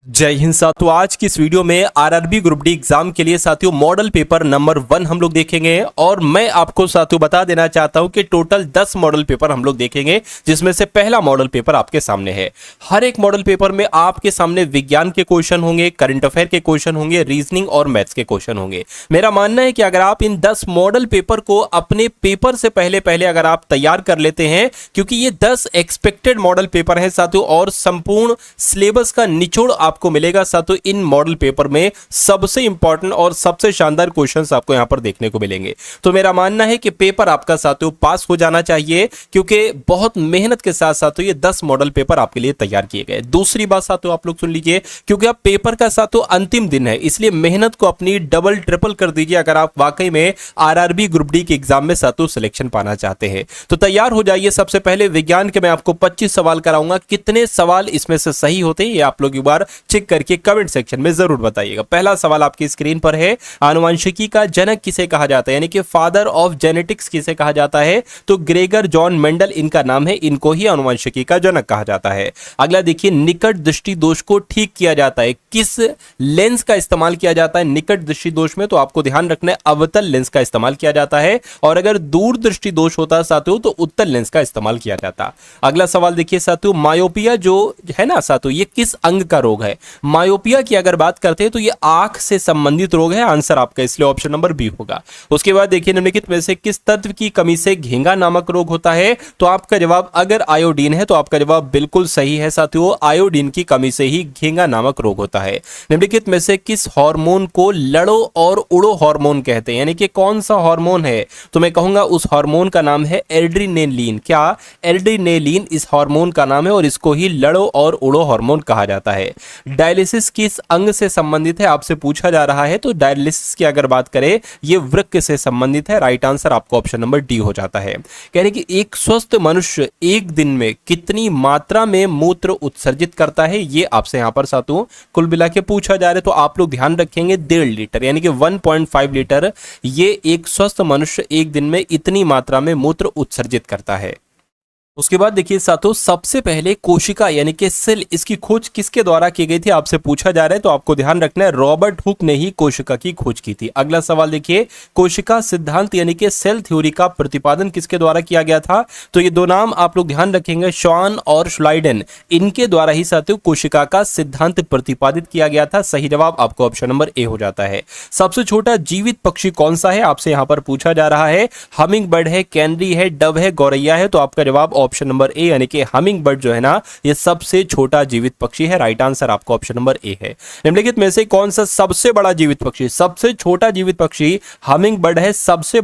जय हिंद साथियों। आज की इस वीडियो में आरआरबी ग्रुप डी एग्जाम के लिए साथियों मॉडल पेपर नंबर 1 हम लोग देखेंगे और मैं आपको साथियों बता देना चाहता हूं कि टोटल 10 मॉडल पेपर हम लोग देखेंगे, जिसमें से पहला मॉडल पेपर आपके सामने है। हर एक मॉडल पेपर में आपके सामने विज्ञान के क्वेश्चन होंगे, करंट अफेयर के क्वेश्चन होंगे, रीजनिंग और मैथ्स के क्वेश्चन होंगे। मेरा मानना है कि अगर आप इन 10 मॉडल पेपर को अपने पेपर से पहले अगर आप तैयार कर लेते हैं, क्योंकि ये 10 एक्सपेक्टेड मॉडल पेपर है साथियों और संपूर्ण सिलेबस का निचोड़ आपको मिलेगा साथियों। इन मॉडल पेपर में सबसे इंपॉर्टेंट और सबसे शानदार क्वेश्चंस आपको यहां पर देखने को मिलेंगे। तो मेरा मानना है कि पेपर आपका साथियों पास हो जाना चाहिए, क्योंकि बहुत मेहनत के साथ साथियों ये 10 मॉडल पेपर आपके लिए तैयार किए गए। दूसरी बात साथियों आप लोग सुन लीजिए, क्योंकि अब पेपर का साथियों अंतिम दिन है, इसलिए मेहनत को अपनी डबल ट्रिपल कर दीजिए अगर आप वाकई में आरआरबी ग्रुप डी के एग्जाम में साथियों सिलेक्शन पाना चाहते हैं। तो तैयार हो जाइए। सबसे पहले विज्ञान के मैं आपको 25 सवाल कराऊंगा। कितने सवाल इसमें से सही होते हैं ये आप लोग एक बार चेक करके कमेंट सेक्शन में जरूर बताइएगा। पहला सवाल आपकी स्क्रीन पर है, आनुवंशिकी का जनक किसे कहा जाता है, यानी कि फादर ऑफ जेनेटिक्स किसे कहा जाता है? तो ग्रेगर जॉन मेंडल इनका नाम है, इनको ही आनुवंशिकी का जनक कहा जाता है। अगला देखिए, निकट दृष्टि दोष को ठीक किया जाता है, किस लेंस का इस्तेमाल किया जाता है निकट दृष्टि दोष में? तो आपको ध्यान रखना है अवतल लेंस का इस्तेमाल किया जाता है, और अगर दूर दृष्टि दोष होता है साथियों तो उत्तल लेंस का इस्तेमाल किया जाता। अगला सवाल देखिए साथियों, मायोपिया जो है ना साथियों, ये किस अंग का रोग है? मायोपिया की अगर बात करते हैं तो ये आंख से संबंधित रोग है, आंसर आपका इसलिए ऑप्शन नंबर बी होगा। उसके बाद देखिए, निम्नलिखित में से किस तत्व की कमी से घेंगा नामक रोग होता है? तो आपका जवाब अगर आयोडीन है तो आपका जवाब बिल्कुल सही है साथियों, आयोडीन की कमी से ही घेंगा नामक रोग होता है। निम्नलिखित में से किस हार्मोन को लड़ो और उड़ो हार्मोन कहते हैं, यानी कि कौन सा हार्मोन है? तो मैं कहूंगा उस हार्मोन का नाम है एड्रीनेलिन। क्या? एड्रीनेलिन इस हार्मोन का नाम है और इसको ही लड़ो और उड़ो हार्मोन कहा जाता है। डायलिसिस किस अंग से संबंधित है आपसे पूछा जा रहा है, तो डायलिसिस की अगर बात करें ये वृक्क से संबंधित है। राइट आंसर आपको ऑप्शन नंबर डी हो जाता है। कह रहे कि एक स्वस्थ मनुष्य एक दिन में कितनी मात्रा में मूत्र उत्सर्जित करता है, ये आपसे यहां पर साथियों कुल मिला के पूछा जा रहा है। तो आप लोग ध्यान रखेंगे 1.5 लीटर यानी कि 1.5 लीटर, ये एक स्वस्थ मनुष्य एक दिन में इतनी मात्रा में मूत्र उत्सर्जित करता है। उसके बाद देखिए साथियों, सबसे पहले कोशिका यानी कि सेल, इसकी खोज किसके द्वारा की गई थी आपसे पूछा जा रहा है। तो आपको ध्यान रखना है रॉबर्ट हुक ने ही कोशिका की खोज की थी। अगला सवाल देखिए, कोशिका सिद्धांत यानी कि सेल थ्योरी का प्रतिपादन किसके द्वारा किया गया था? तो ये दो नाम आप लोग ध्यान रखेंगे, शॉन और श्लाइडन, इनके द्वारा ही साथियों कोशिका का सिद्धांत प्रतिपादित किया गया था। सही जवाब आपको ऑप्शन नंबर ए हो जाता है। सबसे छोटा जीवित पक्षी कौन सा है आपसे यहां पर पूछा जा रहा है? हमिंग बर्ड है, कैनरी है, डव है, गौरैया है? तो आपका जवाब ऑप्शन नंबर ए यानी कि हमिंग बर्ड जो है ना ये सबसे छोटा जीवित पक्षी है। राइट आंसर आपको ऑप्शन नंबर ए है। निम्नलिखित में से कौन सा सबसे बड़ा जीवित पक्षी? सबसे छोटा जीवित पक्षी हमिंग बर्ड है, सबसे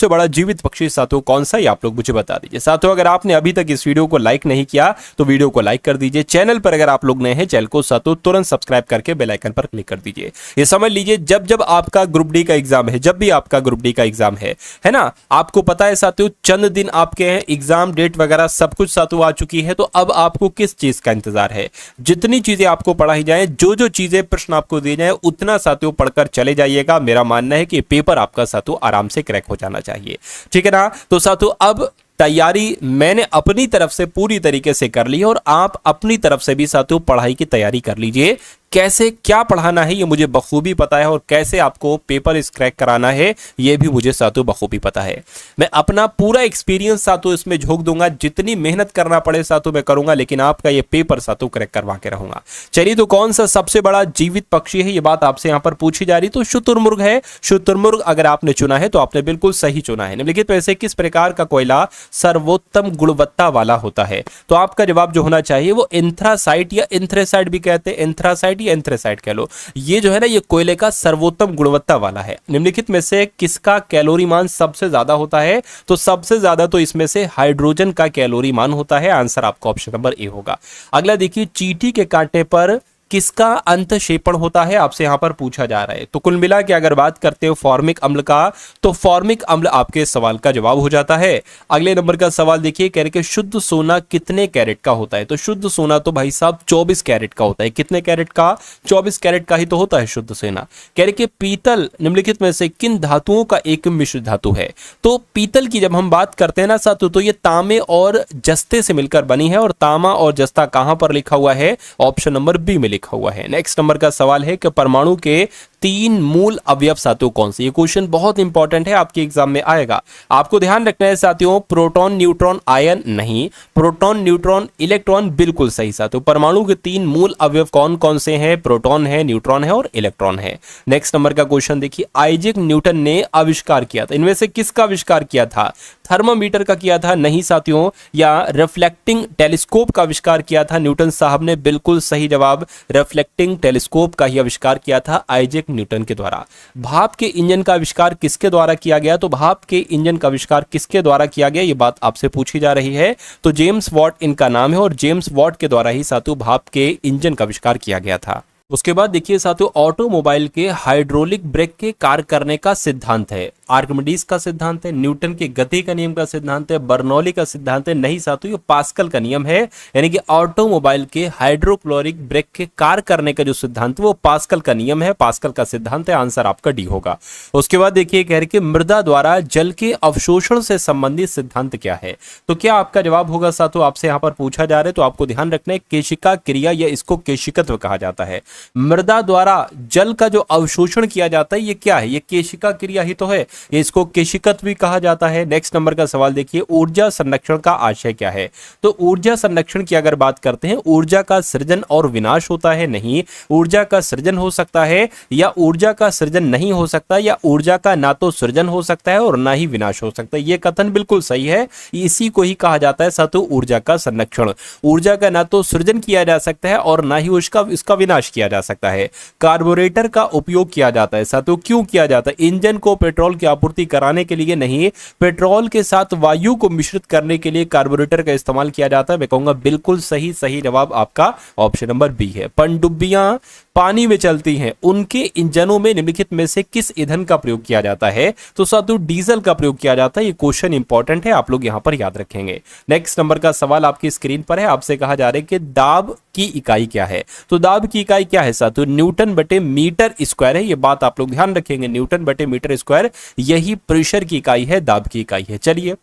बड़ा जीवित पक्षी साथियों कौन सा, ये आप लोग मुझे बता दीजिए। साथियों अगर आपने अभी तक इस वीडियो को लाइक नहीं किया तो वीडियो को लाइक कर दीजिए। चैनल पर अगर आप लोग नए हैं चैनल को साथियों तुरंत सब्सक्राइब करके बेल आइकन पर क्लिक कर दीजिए। ये समझ लीजिए जब जब आपका ग्रुप डी का एग्जाम है, जब भी आपका ग्रुप डी का एग्जाम है ना, आपको पता है साथियों चंद दिन आपके हैं, एग्जाम डेट वगैरह सब कुछ साथियों आ चुकी है। तो अब आपको किस चीज का इंतजार है? जितनी चीजें आपको पढ़ाई जाए, जो जो चीजें प्रश्न आपको दिए जाए उतना साथियों पढ़कर चले जाइएगा। मेरा मानना है कि पेपर आपका साथियों आराम से क्रैक हो जाना चाहिए, ठीक है ना। तो साथियों अब तैयारी मैंने अपनी तरफ से पूरी तरीके से कर ली और आप अपनी तरफ से भी साथियों पढ़ाई की तैयारी कर लीजिए। कैसे क्या पढ़ाना है ये मुझे बखूबी पता है और कैसे आपको पेपर क्रैक कराना है ये भी मुझे साथियों बखूबी पता है। मैं अपना पूरा एक्सपीरियंस साथियों इसमें झोंक दूंगा, जितनी मेहनत करना पड़े साथियों मैं करूंगा, लेकिन आपका ये पेपर साथियों क्रैक करवा के रहूंगा। चलिए, तो कौन सा सबसे बड़ा जीवित पक्षी है ये बात आपसे यहां पर पूछी जा रही, तो शुतुरमुर्ग है। शुतुरमुर्ग अगर आपने चुना है तो आपने बिल्कुल सही चुना है। निम्नलिखित में से किस प्रकार का कोयला सर्वोत्तम गुणवत्ता वाला होता है? तो आपका जवाब जो होना चाहिए वो एंथ्रासाइट या एंथ्रेसाइट भी कहते हैं, एंथ्रासाइट एंथ्रेसाइट कह लो, ये जो है ना ये कोयले का सर्वोत्तम गुणवत्ता वाला है। निम्नलिखित में से किसका कैलोरी मान सबसे ज्यादा होता है? तो सबसे ज्यादा तो इसमें से हाइड्रोजन का कैलोरी मान होता है। आंसर आपका ऑप्शन नंबर ए होगा। अगला देखिए, चींटी के कांटे पर किसका अंतःक्षेपण होता है, आपसे यहां पर पूछा जा रहा है। तो कुल मिला के अगर बात करते हो फॉर्मिक अम्ल का, तो फॉर्मिक अम्ल आपके सवाल का जवाब हो जाता है। अगले नंबर का सवाल देखिए, कह रहे कि शुद्ध सोना कितने कैरेट का होता है। तो शुद्ध सोना तो भाई साहब 24 कैरेट का होता है। कितने कैरेट का? 24 कैरेट का ही तो होता है शुद्ध सोना। कह रहे कि पीतल निम्नलिखित में से किन धातुओं का एक मिश्र धातु है। तो पीतल की जब हम बात करते हैं ना साथियों, तो ये तांबे और जस्ते से मिलकर बनी है, और तांबा और जस्ता कहां पर लिखा हुआ है? ऑप्शन नंबर बी में लिखा हुआ है। नेक्स्ट नंबर का सवाल है कि परमाणु के 3 मूल अवयव साथियों कौन से। ये क्वेश्चन बहुत इंपॉर्टेंट है, आपके एग्जाम में आएगा। आपको ध्यान रखना है साथियों, प्रोटॉन न्यूट्रॉन आयन नहीं, प्रोटॉन न्यूट्रॉन इलेक्ट्रॉन बिल्कुल सही साथियों। परमाणु के 3 मूल अवयव कौन कौन से हैं? प्रोटॉन है, न्यूट्रॉन है और इलेक्ट्रॉन है। नेक्स्ट नंबर का क्वेश्चन देखिए, आइजैक न्यूटन ने आविष्कार किया था, इनमें से किसका आविष्कार किया था? थर्मामीटर का किया था? नहीं साथियों। या रिफ्लेक्टिंग टेलीस्कोप का आविष्कार किया था न्यूटन साहब ने? बिल्कुल सही जवाब, रिफ्लेक्टिंग टेलीस्कोप का ही आविष्कार किया था आइजैक न्यूटन के द्वारा। भाप के इंजन का आविष्कार किसके द्वारा किया गया? तो भाप के इंजन का आविष्कार किसके द्वारा किया गया, ये बात आपसे पूछी जा रही है। तो जेम्स वॉट इनका नाम है, और जेम्स वॉट के द्वारा ही साथियों भाप के इंजन का आविष्कार किया गया था। उसके बाद देखिए साथियों, ऑटोमोबाइल के हाइड्रोलिक ब्रेक के कार्य करने का सिद्धांत है। आर्किमिडीज का सिद्धांत है, न्यूटन के गति का नियम का सिद्धांत है, बर्नौली का सिद्धांत है? नहीं साथियों, ये पास्कल का नियम है। यानी कि ऑटोमोबाइल के हाइड्रोक्लोरिक ब्रेक के कार्य करने का जो सिद्धांत है वो पास्कल का नियम है, पास्कल का सिद्धांत है। आंसर आपका डी होगा। उसके बाद देखिए, कह रहे कि मृदा द्वारा जल के अवशोषण से संबंधित सिद्धांत क्या है। तो क्या आपका जवाब होगा साथियों, आपसे यहां पर पूछा जा रहा है, तो आपको ध्यान रखना है केशिका क्रिया, या इसको केशिकत्व कहा जाता है। मृदा द्वारा जल का जो अवशोषण किया जाता है ये क्या है? ये केशिका क्रिया ही तो है, ये इसको केशिकत्व भी कहा जाता है। नेक्स्ट नंबर का सवाल देखिए, ऊर्जा संरक्षण का आशय क्या है। तो ऊर्जा संरक्षण की अगर बात करते हैं, ऊर्जा का सृजन और विनाश होता है? नहीं, ऊर्जा का सृजन हो सकता है, या ऊर्जा का सृजन नहीं हो सकता, या ऊर्जा का ना तो सृजन हो सकता है और ना ही विनाश हो सकता है। ये कथन बिल्कुल सही है, इसी को ही कहा जाता है साथियों ऊर्जा का संरक्षण। ऊर्जा का ना तो सृजन किया जा सकता है और ना ही इसका विनाश किया जा सकता है। कार्बोरेटर का उपयोग किया जाता है साथियों, क्यों किया जाता है? इंजन को पेट्रोल की आपूर्ति कराने के लिए नहीं, पेट्रोल के साथ वायु को मिश्रित करने के लिए कार्बोरेटर का इस्तेमाल किया जाता है। मैं कहूंगा बिल्कुल सही, सही जवाब आपका ऑप्शन नंबर बी है। पनडुब्बियां पानी में चलती हैं, उनके इंजनों में निम्नलिखित में से किस ईंधन का प्रयोग किया जाता है? तो साथियों डीजल का प्रयोग किया जाता है। ये क्वेश्चन इंपॉर्टेंट है, आप लोग यहां पर याद रखेंगे। नेक्स्ट नंबर का सवाल आपकी स्क्रीन पर है, आपसे कहा जा रहा है कि दाब की इकाई क्या है। तो दाब की इकाई क्या है साथियों? न्यूटन बटे मीटर स्क्वायर है। ये बात आप लोग ध्यान रखेंगे, न्यूटन बटे मीटर स्क्वायर यही प्रेशर की इकाई है, दाब की इकाई है। चलिए,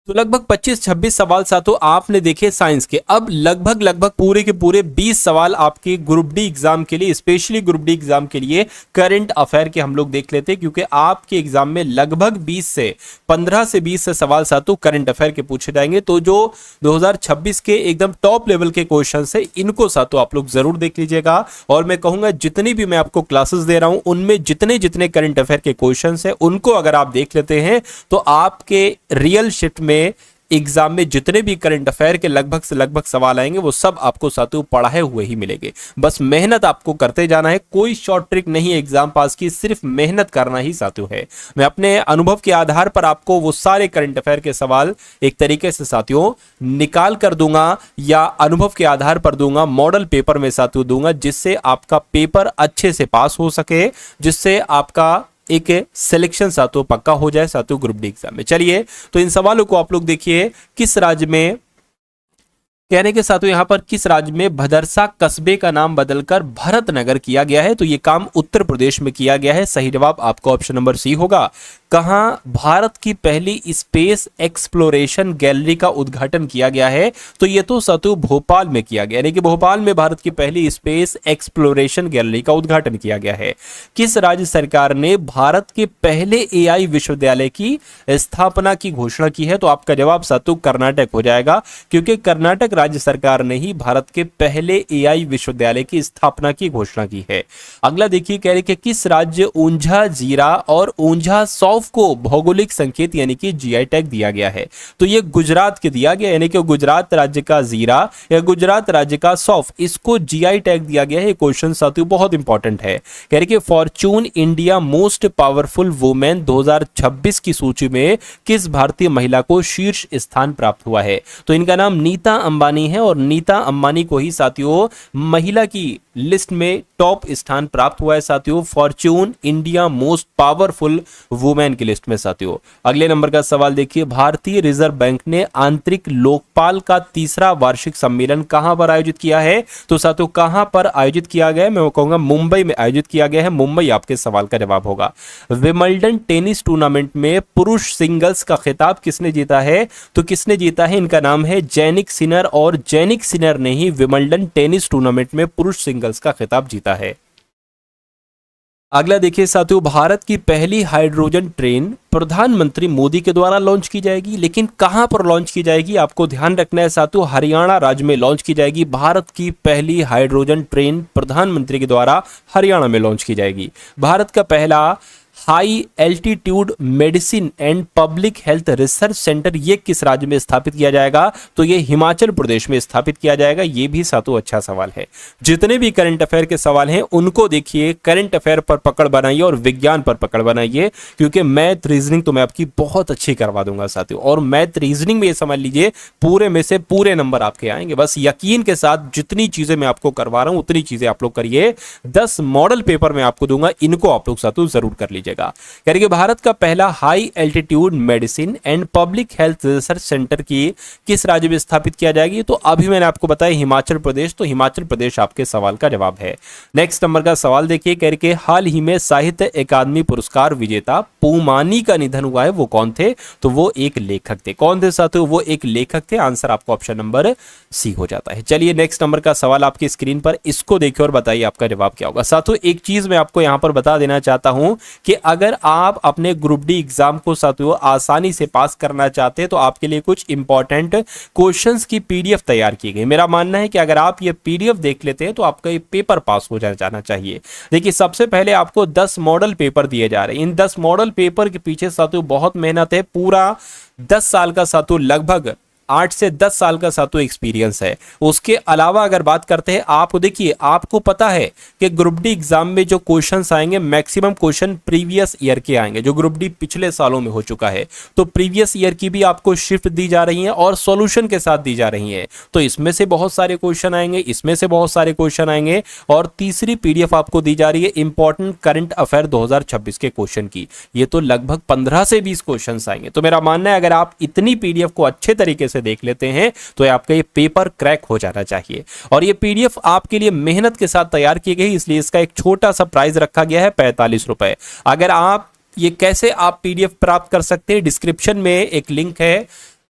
तो लगभग 25-26 सवाल साथियों आपने देखे साइंस के। अब लगभग पूरे के पूरे 20 सवाल आपके ग्रुप डी एग्जाम के लिए, स्पेशली ग्रुप डी एग्जाम के लिए करंट अफेयर के हम लोग देख लेते हैं, क्योंकि आपके एग्जाम में लगभग 15 से 20 से सवाल साथियों करंट अफेयर के पूछे जाएंगे। तो जो 2026 के एकदम टॉप लेवल के क्वेश्चन है, इनको साथियों आप लोग जरूर देख लीजिएगा। और मैं कहूंगा जितनी भी मैं आपको क्लासेस दे रहा हूं, उनमें जितने जितने करंट अफेयर के क्वेश्चन है उनको अगर आप देख लेते हैं, तो आपके रियल शिफ्ट में एग्जाम में जितने भी करंट अफेयर के लगभग से लगभग सवाल आएंगे, वो सब आपको साथियों पढ़ाए हुए ही मिलेंगे। बस मेहनत आपको करते जाना है, कोई शॉर्ट ट्रिक नहीं है एग्जाम पास की, सिर्फ मेहनत करना ही साथियों है। मैं अपने अनुभव के आधार पर आपको वो सारे करंट अफेयर के सवाल एक तरीके से साथियों निकाल कर दूंगा, या अनुभव के आधार पर दूंगा, मॉडल पेपर में साथियों दूंगा, जिससे आपका पेपर अच्छे से पास हो सके, जिससे आपका एक सिलेक्शन साथियों पक्का हो जाए साथियों ग्रुप डी एग्जाम में। चलिए, तो इन सवालों को आप लोग देखिए, किस राज्य में कहने के साथियों यहां पर किस राज्य में भदरसा कस्बे का नाम बदलकर भरतनगर किया गया है। तो यह काम उत्तर प्रदेश में किया गया है। सही जवाब आपका ऑप्शन नंबर सी होगा। कहां भारत की पहली स्पेस एक्सप्लोरेशन गैलरी का उद्घाटन किया गया है। तो यह तो साथियों भोपाल में किया गया, यानी कि भोपाल में भारत की पहली स्पेस एक्सप्लोरेशन गैलरी का उद्घाटन किया गया है। किस राज्य सरकार ने भारत के पहले एआई विश्वविद्यालय की स्थापना की घोषणा की है। तो आपका जवाब साथियों कर्नाटक हो जाएगा, क्योंकि कर्नाटक राज्य सरकार ने ही भारत के पहले एआई विश्वविद्यालय की स्थापना की घोषणा की है। अगला देखिए, कह रहे कि किस राज्य ऊंझा जीरा और ऊंझा सौफ को भौगोलिक संकेत यानी कि जीआई टैग दिया गया है। तो ये गुजरात के दिया गया, यानी कि गुजरात राज्य का जीरा या गुजरात राज्य का सौफ, इसको जीआई टैग दिया गया है। क्वेश्चन साथियों बहुत इंपॉर्टेंट है। कह रहे कि Fortune India most powerful women 2026 की सूची में किस भारतीय महिला को शीर्ष स्थान प्राप्त हुआ है। तो इनका नाम नीता अंबानी अंबानी हैं और नीता अंबानी को ही साथियों महिला की लिस्ट में टॉप स्थान प्राप्त हुआ है साथियों, Fortune India most powerful women की लिस्ट में साथियों। अगले नंबर का सवाल देखिए, भारतीय रिजर्व बैंक ने आंतरिक लोकपाल का तीसरा वार्षिक सम्मेलन कहां पर आयोजित किया है? तो साथियों कहां पर आयोजित किया गया है? मैं वो कहूंगा मुंबई में आयोजित किया गया है। मुंबई आपके सवाल का जवाब होगा। विंबलडन टेनिस टूर्नामेंट में पुरुष सिंगल्स का खिताब किसने जीता है? तो किसने जीता है? इनका नाम है जैनिक सिनर, और जैनिक सिनर ने ही विंबलडन टेनिस टूर्नामेंट में पुरुष सिंगल्स का खिताब जीता है। अगला देखिए साथियों, भारत की पहली हाइड्रोजन ट्रेन प्रधानमंत्री मोदी के द्वारा लॉन्च की जाएगी, लेकिन कहां पर लॉन्च की जाएगी आपको ध्यान रखना है साथियों। हरियाणा राज्य में लॉन्च की जाएगी। भारत की पहली हाइड्रोजन ट्रेन प्रधानमंत्री के द्वारा हरियाणा में लॉन्च की जाएगी। भारत का पहला high altitude medicine and public health research centre ये किस राज्य में स्थापित किया जाएगा? तो ये हिमाचल प्रदेश में स्थापित किया जाएगा। ये भी सातों अच्छा सवाल है। जितने भी करंट अफेयर के सवाल हैं उनको देखिए, करंट अफेयर पर पकड़ बनाइए और विज्ञान पर पकड़ बनाइए, क्योंकि मैथ रीजनिंग तो मैं आपकी बहुत अच्छी करवा दूंगा साथियों। और मैथ रीजनिंग में ये समझ लीजिए पूरे में से पूरे नंबर आपके आएंगे। बस यकीन के साथ जितनी चीजें मैं आपको करवा रहा हूं उतनी चीजें आप लोग करिए। 10 मॉडल पेपर मैं आपको दूंगा, इनको आप लोग साथियों जरूर कर लीजिए। करिए, भारत का पहला high altitude medicine and public health research centre की किस राज्य में स्थापित किया जाएगी? तो अभी मैंने आपको बताया हिमाचल प्रदेश, तो हिमाचल प्रदेश आपके सवाल का जवाब है। नेक्स्ट नंबर का सवाल देखिए, करके हाल ही में साहित्य अकादमी पुरस्कार विजेता पूमानी का निधन हुआ है, वो कौन थे? तो वो एक लेखक थे। कौन थे साथियों? वो एक लेखक थे। आंसर आपको ऑप्शन नंबर सी हो जाता है। चलिए नेक्स्ट नंबर का सवाल आपकी स्क्रीन पर, इसको देखिए और बताइए आपका जवाब क्या होगा। साथियों एक चीज मैं आपको यहां पर बता देना चाहता हूं कि अगर आप अपने ग्रुप डी एग्जाम को साथियों आसानी से पास करना चाहते हैं तो आपके लिए कुछ इंपॉर्टेंट क्वेश्चंस की पीडीएफ तैयार की गई। मेरा मानना है कि अगर आप ये पीडीएफ देख लेते हैं तो आपका ये पेपर पास हो जाना चाहिए। देखिए सबसे पहले आपको 10 मॉडल पेपर दिए जा रहे हैं। इन 10 मॉडल पेपर के पीछे साथियों बहुत मेहनत है। पूरा 10 साल का साथियों, लगभग 8 से 10 साल का साथियों एक्सपीरियंस है। उसके अलावा अगर बात करते हैं, आप देखिए आपको पता है कि ग्रुप डी एग्जाम में जो क्वेश्चंस आएंगे मैक्सिमम क्वेश्चन प्रीवियस ईयर के आएंगे, जो ग्रुप डी पिछले सालों में हो चुका है। तो प्रीवियस ईयर की भी आपको शिफ्ट दी जा रही है और सॉल्यूशन के साथ दी जा रही है। तो इसमें से बहुत सारे क्वेश्चन आएंगे, इसमें से बहुत सारे क्वेश्चन आएंगे। और तीसरी पीडीएफ आपको दी जा रही है इंपॉर्टेंट करंट अफेयर 2026 के क्वेश्चन की। ये तो लगभग 15 से 20 क्वेश्चन आएंगे। तो मेरा मानना है अगर आप इतनी पीडीएफ को अच्छे तरीके से देख लेते हैं तो आपका ये पेपर क्रैक हो जाना चाहिए। और ये पीडीएफ आपके लिए मेहनत के साथ तैयार की गई, इसलिए इसका एक छोटा सा प्राइस रखा गया है 45 रुपए। अगर आप ये कैसे आप पीडीएफ प्राप्त कर सकते हैं, डिस्क्रिप्शन में एक लिंक है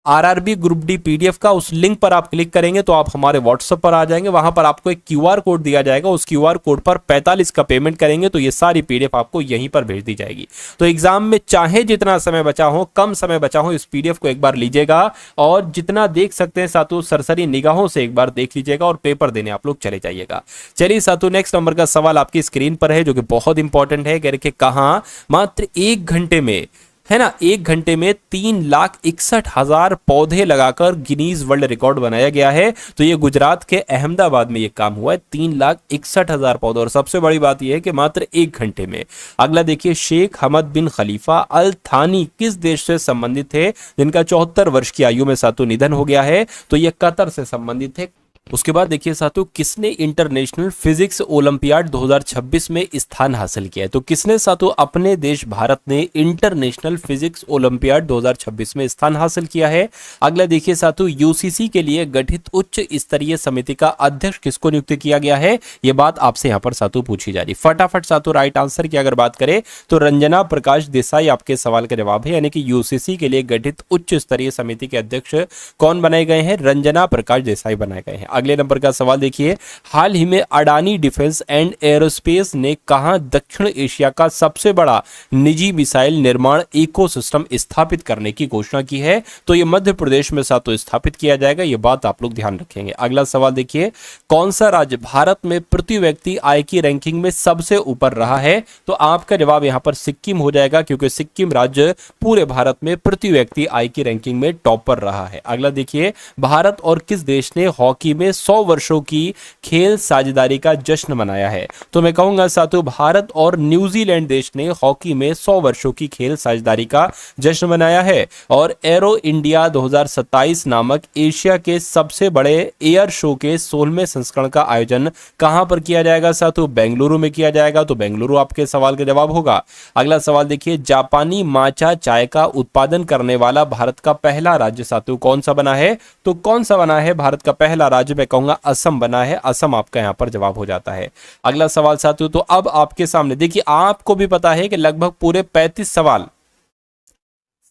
आरआरबी ग्रुप डी पीडीएफ का, उस लिंक पर आप क्लिक करेंगे तो आप हमारे व्हाट्सएप पर आ जाएंगे। वहां पर आपको एक क्यूआर कोड दिया जाएगा, उस क्यूआर कोड पर 45 का पेमेंट करेंगे तो ये सारी पीडीएफ आपको यहीं पर भेज दी जाएगी। तो एग्जाम में चाहे जितना समय बचा हो, कम समय बचा हो, इस पीडीएफ को एक बार लीजिएगा और जितना देख सकते हैं साथियों सरसरी निगाहों से एक बार देख लीजिएगा और पेपर देने आप लोग चले जाइएगा। चलिए साथियों नेक्स्ट नंबर का सवाल आपकी स्क्रीन पर है जो कि बहुत इंपॉर्टेंट है। कह रहे कहां मात्र 1 घंटे में, है ना, 1 घंटे में 3,61,000 पौधे लगाकर गिनीज वर्ल्ड रिकॉर्ड बनाया गया है। तो ये गुजरात के अहमदाबाद में ये काम हुआ है, 3,61,000 पौधे। और सबसे बड़ी बात यह है कि मात्र 1 घंटे में। अगला देखिए, शेख हमद बिन खलीफा अल थानी किस देश से संबंधित थे जिनका 74 वर्ष की आयु में साथियों निधन हो गया है? तो ये कतर से संबंधित है। उसके बाद देखिए साथियों, किसने इंटरनेशनल फिजिक्स ओलंपियाड 2026 में स्थान हासिल किया है? तो किसने साथियों, अपने देश भारत ने इंटरनेशनल फिजिक्स ओलंपियाड 2026 में स्थान हासिल किया है। अगला देखिए साथियों, यूसीसी के लिए गठित उच्च स्तरीय समिति का अध्यक्ष किसको नियुक्त किया गया है? यह बात आपसे यहां पर साथियों पूछी जा रही। फटाफट साथियों राइट आंसर की अगर बात करें तो रंजना प्रकाश देसाई आपके सवाल का जवाब है। यानी कि यूसीसी के लिए गठित उच्च स्तरीय समिति के अध्यक्ष कौन बनाए गए हैं? रंजना प्रकाश देसाई बनाए गए हैं। अगले नंबर का सवाल देखिए, हाल ही में अडानी डिफेंस एंड एरोस्पेस ने कहां दक्षिण एशिया का सबसे बड़ा निजी मिसाइल निर्माण इकोसिस्टम स्थापित करने की घोषणा की है? तो यह मध्य प्रदेश में साथियों स्थापित किया जाएगा। यह बात आप लोग ध्यान रखेंगे। अगला सवाल देखिए, कौन सा राज्य भारत में प्रति व्यक्ति आय की रैंकिंग में सबसे ऊपर रहा है? तो आपका जवाब यहां पर सिक्किम हो जाएगा, क्योंकि सिक्किम राज्य पूरे भारत में प्रति व्यक्ति आय की रैंकिंग में टॉप पर रहा है। अगला देखिए, भारत और किस देश ने हॉकी में 100 वर्षों की खेल साझेदारी का जश्न मनाया है। तो मैं कहूंगा साथियों, भारत और न्यूजीलैंड देश ने हॉकी में 100 वर्षों की खेल साझेदारी का जश्न मनाया है। और एरो इंडिया 2027 नामक एशिया के सबसे बड़े एयर शो के 16वें संस्करण का आयोजन कहां पर किया जाएगा साथियों? बेंगलुरु में किया जाएगा। तो बेंगलुरु आपके सवाल का जवाब होगा। अगला सवाल देखिए, जापानी माचा चाय का उत्पादन करने वाला भारत का पहला राज्य साथियों कौन सा बना है? तो कौन सा बना है भारत का पहला राज्य? मैं कहूंगा असम बना है। असम आपका यहां पर जवाब हो जाता है। अगला सवाल साथियों, तो अब आपके सामने देखिए, आपको भी पता है कि लगभग पूरे 35 सवाल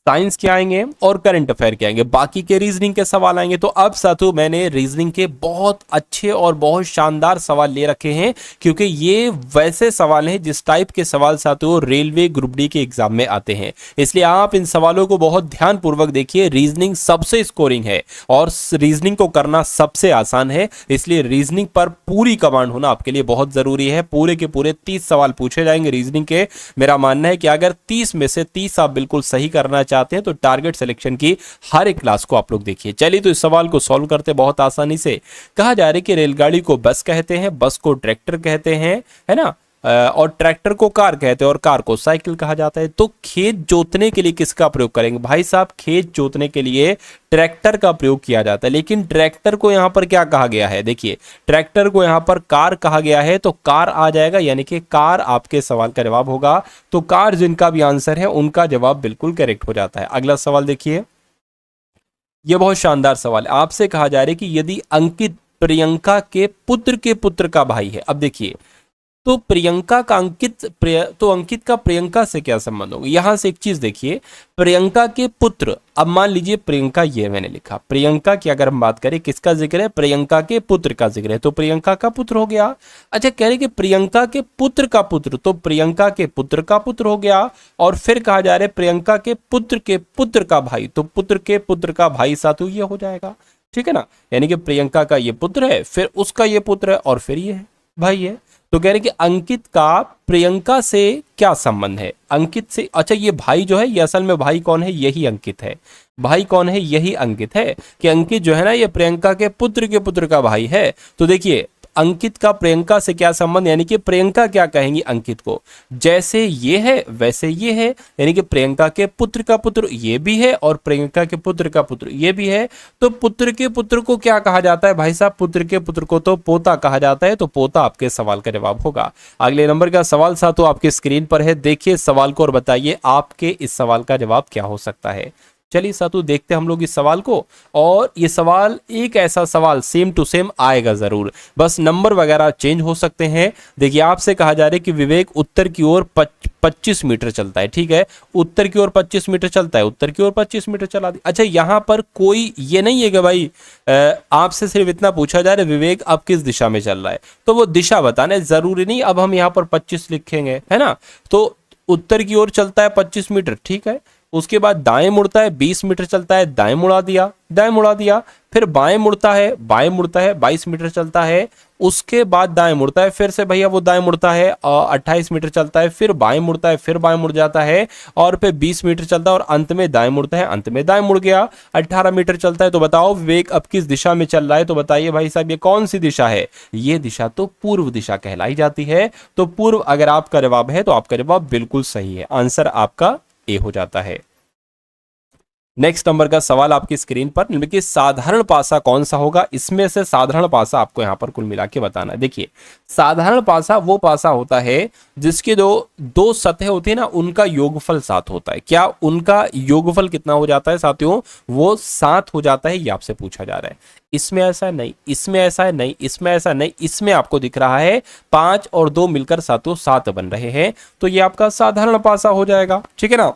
साइंस के आएंगे और करंट अफेयर के आएंगे, बाकी के रीजनिंग के सवाल आएंगे। तो अब साथियों मैंने रीजनिंग के बहुत अच्छे और बहुत शानदार सवाल ले रखे हैं, क्योंकि ये वैसे सवाल हैं जिस टाइप के सवाल साथियों रेलवे ग्रुप डी के एग्जाम में आते हैं। इसलिए आप इन सवालों को बहुत ध्यानपूर्वक देखिए। रीजनिंग सबसे स्कोरिंग है और रीजनिंग को करना सबसे आसान है, इसलिए रीजनिंग पर पूरी कमांड होना आपके लिए बहुत जरूरी है। पूरे के पूरे 30 सवाल पूछे जाएंगे रीजनिंग के। मेरा मानना है कि अगर 30 में से 30 आप बिल्कुल सही करना चाहते हैं तो टारगेट सिलेक्शन की हर एक क्लास को आप लोग देखिए। चलिए तो इस सवाल को सॉल्व करते बहुत आसानी से। कहा जा रहा है कि रेलगाड़ी को बस कहते हैं, बस को ट्रैक्टर कहते हैं, है ना, और ट्रैक्टर को कार कहते हैं और कार को साइकिल कहा जाता है। तो खेत जोतने के लिए किसका प्रयोग करेंगे? भाई साहब, खेत जोतने के लिए ट्रैक्टर का प्रयोग किया जाता है। लेकिन ट्रैक्टर को यहां पर क्या कहा गया है? देखिए, ट्रैक्टर को यहां पर कार कहा गया है, तो कार आ जाएगा, यानी कि कार आपके सवाल का जवाब होगा। तो कार जिनका भी आंसर है उनका जवाब बिल्कुल करेक्ट हो जाता है। अगला सवाल देखिए, यह बहुत शानदार सवाल है। आपसे कहा जा रहा है कि यदि अंकित प्रियंका के पुत्र का भाई है। अब देखिए, तो प्रियंका का अंकित का प्रियंका से क्या संबंध होगा? यहां से एक चीज देखिए, प्रियंका के पुत्र, अब मान लीजिए प्रियंका, ये मैंने लिखा प्रियंका की अगर हम बात करें किसका जिक्र है? प्रियंका के पुत्र का जिक्र है, तो प्रियंका का पुत्र हो गया। अच्छा, कह रहे कि प्रियंका के पुत्र का पुत्र, तो प्रियंका के पुत्र का पुत्र हो गया। और फिर कहा जा रहा है प्रियंका के पुत्र का भाई, तो पुत्र के पुत्र का भाई साथियों ये हो जाएगा, ठीक है ना। यानी कि प्रियंका का ये पुत्र है, फिर उसका ये पुत्र है, और फिर ये है भाई है। तो कह रहे कि अंकित का प्रियंका से क्या संबंध है? अंकित से, अच्छा ये भाई जो है, ये असल में भाई कौन है? यही अंकित है। भाई कौन है? यही अंकित है। कि अंकित जो है ना, ये प्रियंका के पुत्र का भाई है। तो देखिए, अंकित का प्रियंका से क्या संबंध, यानी कि प्रियंका क्या कहेंगी अंकित को? जैसे ये है वैसे ये है, यानी कि प्रियंका के पुत्र का पुत्र ये भी है और प्रियंका के पुत्र का पुत्र ये भी है। तो पुत्र के पुत्र को क्या कहा जाता है भाई साहब? पुत्र के पुत्र को तो पोता कहा जाता है। तो पोता आपके सवाल का जवाब होगा। अगले नंबर का सवाल साथियों आपके स्क्रीन पर है, देखिए सवाल को और बताइए आपके इस सवाल का जवाब क्या हो सकता है। चलिए साथियों देखते हैं हम लोग इस सवाल को। और ये सवाल एक ऐसा सवाल सेम टू सेम आएगा जरूर, बस नंबर वगैरह चेंज हो सकते हैं। देखिए, आपसे कहा जा रहा है कि विवेक उत्तर की ओर 25 मीटर चलता है, ठीक है, उत्तर की ओर 25 मीटर चलता है, उत्तर की ओर 25 मीटर चला दी। अच्छा, यहां पर कोई ये नहीं है कि भाई आपसे सिर्फ इतना पूछा जा रहा है विवेक अब किस दिशा में चल रहा है, तो वो दिशा बताना है, जरूरी नहीं अब हम यहां पर 25 लिखेंगे, है ना। तो उत्तर की ओर चलता है 25 मीटर, ठीक है, उसके बाद दाएं मुड़ता है 20 मीटर चलता है, दाएं मुड़ा दिया, फिर बाएं मुड़ता है 22 मीटर चलता है, उसके बाद दाएं मुड़ता है, फिर से भैया वो दाएं मुड़ता है 28 मीटर चलता है, फिर बाएं मुड़ता है, फिर बाएं मुड़ जाता है, और फिर 20 मीटर चलता है, और अंत में दाएं मुड़ता है, अंत में दाएं मुड़ गया, 18 मीटर चलता है। तो बताओ विवेक अब किस दिशा में चल रहा है? तो बताइए भाई साहब ये कौन सी दिशा है? ये दिशा तो पूर्व दिशा कहलाई जाती है। तो पूर्व अगर आपका जवाब है तो आपका जवाब बिल्कुल सही है, आंसर आपका ए हो जाता है। नेक्स्ट नंबर का सवाल आपकी स्क्रीन पर, देखिए साधारण पासा कौन सा होगा? इसमें से साधारण पासा आपको यहां पर कुल मिला के बताना है। देखिए, साधारण पासा वो पासा होता है जिसकी दो सतह होती है ना, उनका योगफल 7 होता है। क्या उनका योगफल कितना हो जाता है साथियों? वो 7 हो जाता है, ये आपसे पूछा जा रहा है। इसमें ऐसा नहीं, इसमें ऐसा है नहीं, इसमें ऐसा नहीं, इसमें आपको दिख रहा है 5 और 2 मिलकर साथियों 7 बन रहे हैं, तो ये आपका साधारण पासा हो जाएगा, ठीक है ना।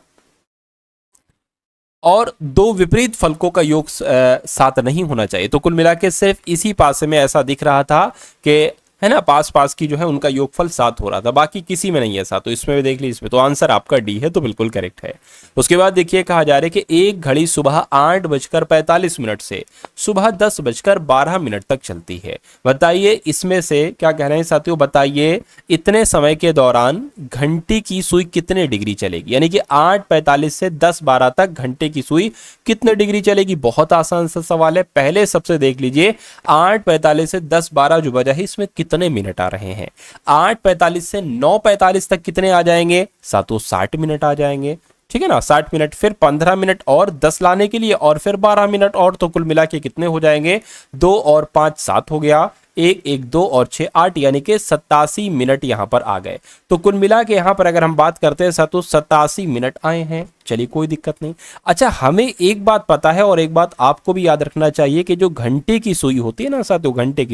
और 2 विपरीत फलकों का योग 7 नहीं होना चाहिए। तो कुल मिला के सिर्फ इसी पासे में ऐसा दिख रहा था कि, है ना, पास पास की जो है उनका योगफल 7 हो रहा था, बाकी किसी में नहीं है 7, तो इसमें भी देख लीजिए, इसमें तो आंसर आपका डी है, तो बिल्कुल करेक्ट है। उसके बाद देखिए कहा जा रहा है कि एक घड़ी सुबह 8:45 से सुबह 10:12 तक चलती है। बताइए इसमें से क्या कह रहे हैं साथियों, बताइए इतने समय के दौरान घंटी की सुई कितने डिग्री चलेगी, यानी कि 8:45 से 10:12 तक घंटे की सुई कितने डिग्री चलेगी। बहुत आसान सा सवाल है। पहले सबसे देख लीजिए 8:45 से 10:12 जो बजा है इसमें कितने मिनट आ रहे हैं। 8:45 से 9:45 तक कितने आ जाएंगे साथियों, 60 मिनट आ जाएंगे, ठीक है ना, 60 मिनट, फिर 15 मिनट और 10 लाने के लिए, और फिर 12 मिनट और, तो कुल मिला के कितने हो जाएंगे, 2 और 5 7 हो गया, 1 1 2 और 6 8, यानी कि 87 मिनट यहां पर आ गए। तो कुल मिला के यहां पर अगर हम बात करते हैं साथियों 87 मिनट आए हैं। चलिए कोई दिक्कत नहीं। अच्छा, हमें एक बात पता है और एक बात आपको भी याद रखना चाहिए कि जो घंटे की सुई होती है ना साथियों, घंटे